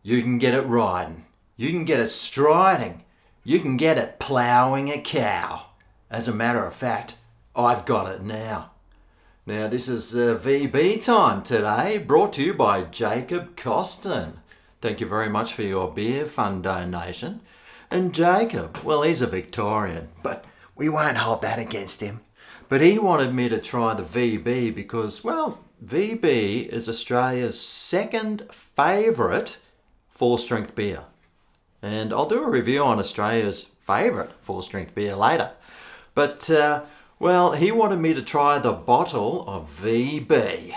You can get it riding. You can get it striding. You can get it ploughing a cow. As a matter of fact, I've got it now. Now this is VB time today, brought to you by Jacob Costin. Thank you very much for your beer fund donation. And Jacob, well, he's a Victorian, but we won't hold that against him. But he wanted me to try the VB because, well, VB is Australia's second favourite full-strength beer. And I'll do a review on Australia's favourite full-strength beer later. But, well, he wanted me to try the bottle of VB.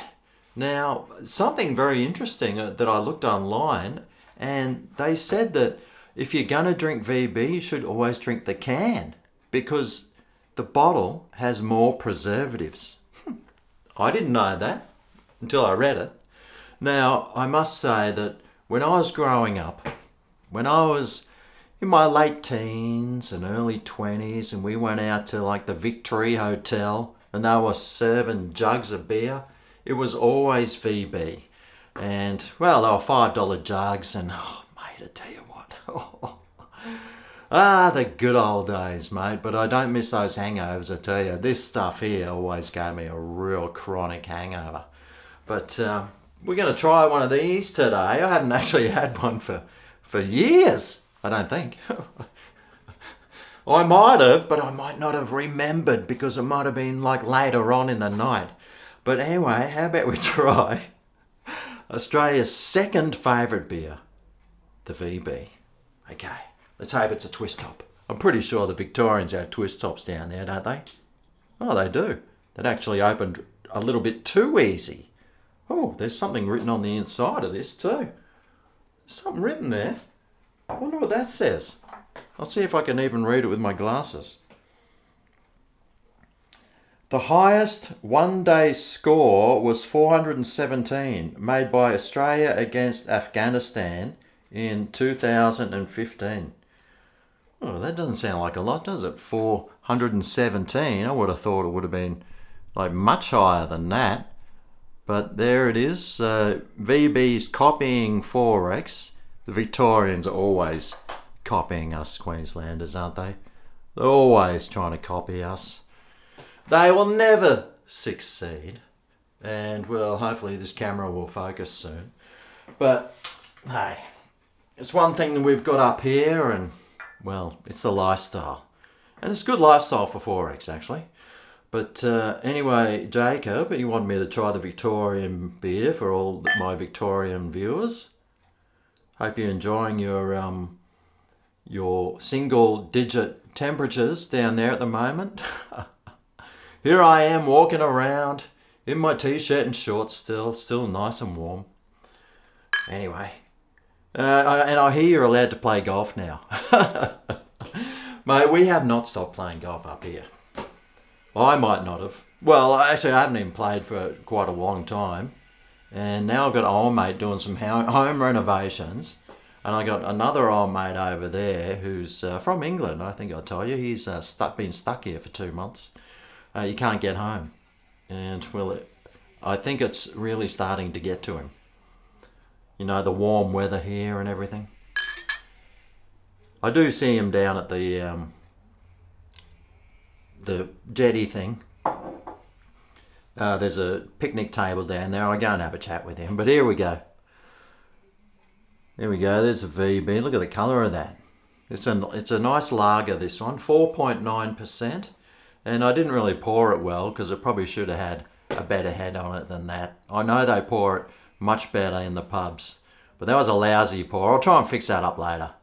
Now, something very interesting that I looked online, and they said that if you're going to drink VB, you should always drink the can because the bottle has more preservatives. I didn't know that until I read it. Now, I must say that when I was growing up, when I was in my late teens and early 20s and we went out to like the Victory Hotel and they were serving jugs of beer, it was always VB. And, well, they were $5 jugs and, oh, mate, I tell you what. The good old days, mate. But I don't miss those hangovers, I tell you. This stuff here always gave me a real chronic hangover. But we're going to try one of these today. I haven't actually had one for years, I don't think. I might have, but I might not have remembered because it might have been like later on in the night. But anyway, how about we try Australia's second favourite beer, the VB. Okay, let's hope it's a twist top. I'm pretty sure the Victorians have twist tops down there, don't they? Oh, they do. That actually opened a little bit too easy. Oh, there's something written on the inside of this too. There's something written there. I wonder what that says. I'll see if I can even read it with my glasses. The highest one-day score was 417, made by Australia against Afghanistan in 2015. Oh, that doesn't sound like a lot, does it? 417. I would have thought it would have been like much higher than that. But there it is. VB's copying Forex. The Victorians are always copying us Queenslanders, aren't they? They're always trying to copy us. They will never succeed. And, well, hopefully this camera will focus soon. But, hey, it's one thing that we've got up here and, well, it's the lifestyle. And it's good lifestyle for Forex, actually. But anyway, Jacob, he wanted me to try the Victorian beer for all my Victorian viewers. Hope you're enjoying your single-digit temperatures down there at the moment. Here I am walking around in my t-shirt and shorts still nice and warm. Anyway, and I hear you're allowed to play golf now. Mate, we have not stopped playing golf up here. I might not have. Well, actually, I haven't even played for quite a long time. And now I've got an old mate doing some home renovations. And I got another old mate over there who's from England. I think I told you. He's been stuck here for 2 months. You can't get home. And, well, I think it's really starting to get to him. You know, the warm weather here and everything. I do see him down at the jetty thing. There's a picnic table down there. I go and have a chat with him. But here we go. There we go. There's a VB. Look at the colour of that. It's a nice lager, this one. 4.9%. And I didn't really pour it well because it probably should have had a better head on it than that. I know they pour it much better in the pubs. But that was a lousy pour. I'll try and fix that up later.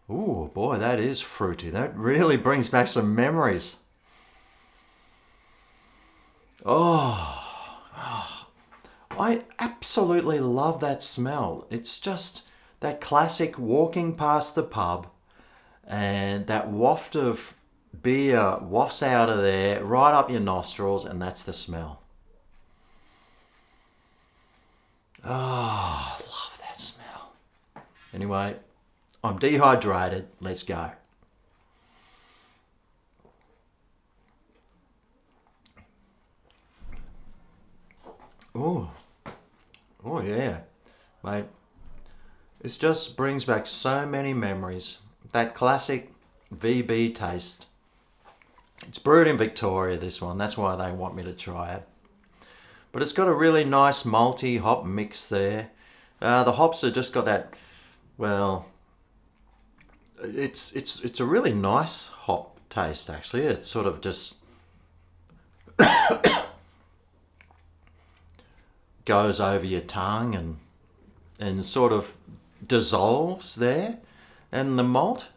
Ooh, boy, that is fruity. That really brings back some memories. I absolutely love that smell. It's just that classic walking past the pub and that waft of beer wafts out of there, right up your nostrils, and that's the smell. Oh, I love that smell. Anyway, I'm dehydrated. Let's go. Oh, yeah. mate. It just brings back so many memories. That classic VB taste. It's brewed in Victoria, this one. That's why they want me to try it. But it's got a really nice malty hop mix there. The hops have just got that, well, it's a really nice hop taste actually. It's sort of just goes over your tongue and sort of dissolves there. And the malt,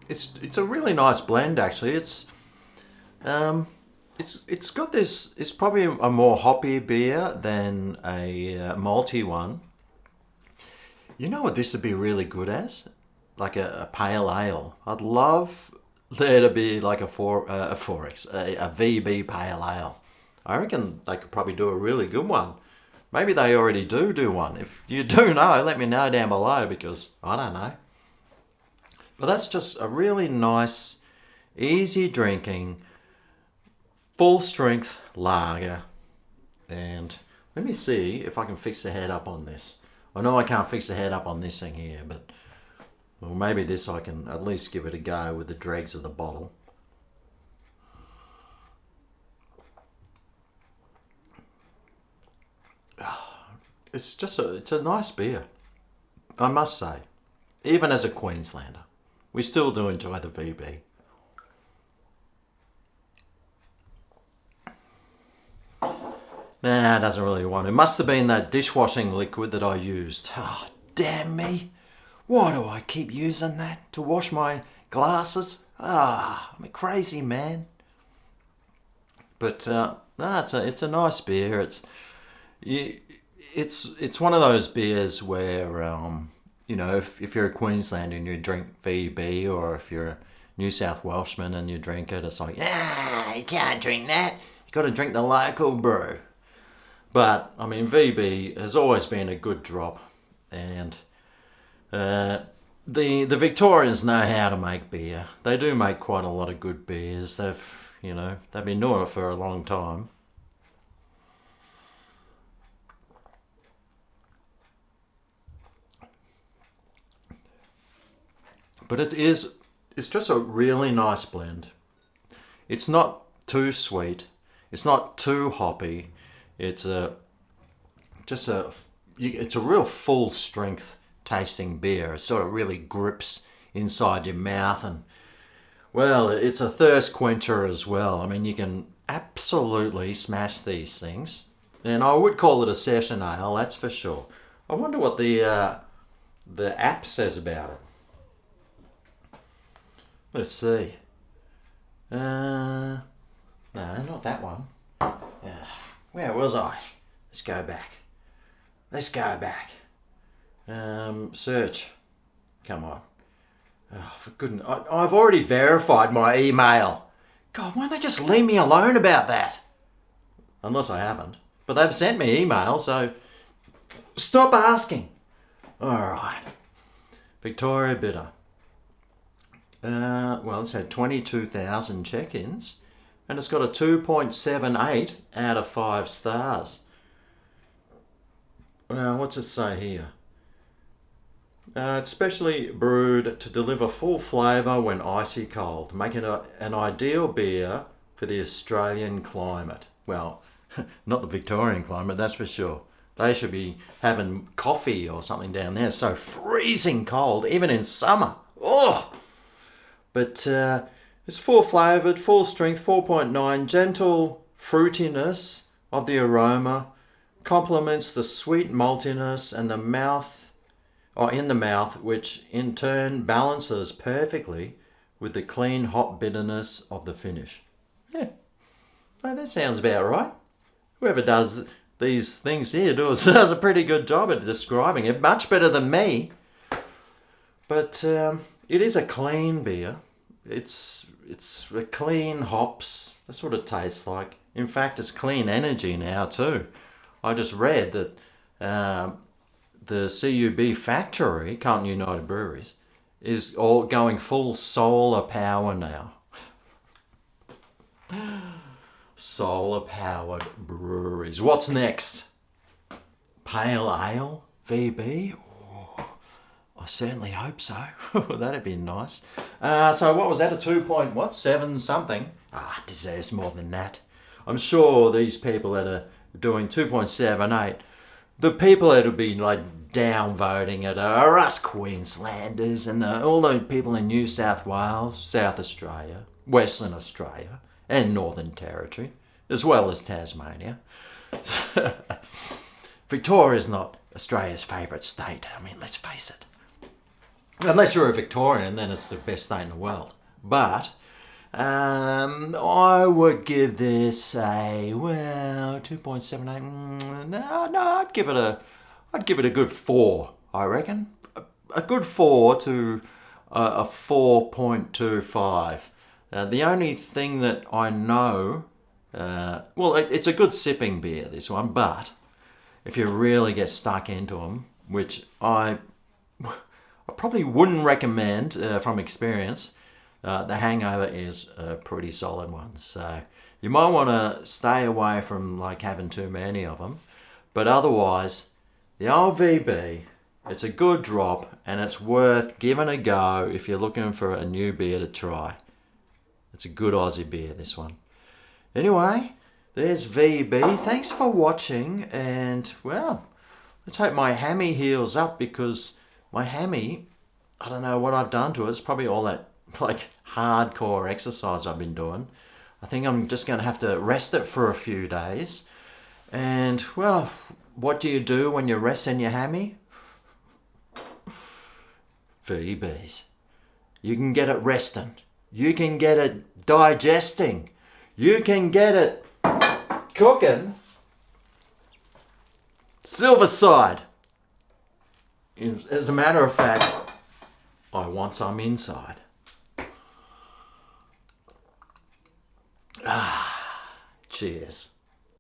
it's a really nice blend actually. It's got this. It's probably a more hoppy beer than a malty one. You know what this would be really good as? Like a pale ale. I'd love there to be like a 4X, a VB pale ale. I reckon they could probably do a really good one. Maybe they already do one. If you do know, let me know down below because I don't know. But that's just a really nice, easy drinking, full strength lager. And let me see if I can fix the head up on this. I know I can't fix the head up on this thing here, but well, maybe this I can at least give it a go with the dregs of the bottle. It's a nice beer, I must say. Even as a Queenslander, we still do enjoy the VB. Nah, it doesn't really want it. It must have been that dishwashing liquid that I used. Oh, damn me. Why do I keep using that to wash my glasses? I'm a crazy man. But no, it's a nice beer. It's one of those beers where you know, if you're a Queenslander and you drink VB, or if you're a New South Welshman and you drink it, it's like, you can't drink that. You got to drink the local brew. But I mean, VB has always been a good drop, and the Victorians know how to make beer. They do make quite a lot of good beers. They've been doing it for a long time. But it's just a really nice blend. It's not too sweet. It's not too hoppy. It's a real full strength tasting beer. It sort of really grips inside your mouth, and well, it's a thirst quencher as well. I mean, you can absolutely smash these things, and I would call it a session ale, that's for sure. I wonder what the app says about it. Let's see. No, not that one. Where was I? Let's go back. Search. Come on. Oh, for goodness. I've already verified my email. God, why don't they just leave me alone about that? Unless I haven't. But they've sent me email, so stop asking. Alright. Victoria Bitter. Well, it's had 22,000 check-ins, and it's got a 2.78 out of 5 stars. What's it say here? It's specially brewed to deliver full flavour when icy cold, making it an ideal beer for the Australian climate. Well, not the Victorian climate, that's for sure. They should be having coffee or something down there. It's so freezing cold, even in summer. Oh! But it's full flavoured, full strength, 4.9, gentle fruitiness of the aroma, complements the sweet maltiness and in the mouth, which in turn balances perfectly with the clean hop bitterness of the finish. Yeah, well, that sounds about right. Whoever does these things here does a pretty good job at describing it, much better than me. But it is a clean beer. It's a clean hops. That's what it tastes like. In fact, it's clean energy now too. I just read that the CUB factory, Carlton United Breweries, is all going full solar power now. Solar powered breweries. What's next? Pale ale? VB? I certainly hope so. That'd be nice. So what was that? A 2.7 something? It deserves more than that. I'm sure these people that are doing 2.78, the people that will be like downvoting it are us Queenslanders and all the people in New South Wales, South Australia, Western Australia, and Northern Territory, as well as Tasmania. Victoria's not Australia's favourite state. I mean, let's face it. Unless you're a Victorian, then it's the best state in the world. But I would give this a 2.78. No, I'd give it a good 4. I reckon a good 4 to a 4.25. The only thing that I know, it's a good sipping beer, this one, but if you really get stuck into them, which I probably wouldn't recommend from experience, the Hangover is a pretty solid one. So you might want to stay away from like having too many of them. But otherwise, the old VB, it's a good drop and it's worth giving a go if you're looking for a new beer to try. It's a good Aussie beer, this one. Anyway, there's VB. Thanks for watching, and well, let's hope my hammy heals up, because my hammy, I don't know what I've done to it. It's probably all that like hardcore exercise I've been doing. I think I'm just going to have to rest it for a few days. And well, what do you do when you're resting your hammy? VBs. You can get it resting. You can get it digesting. You can get it cooking. Silverside. As a matter of fact, I want some inside. Cheers.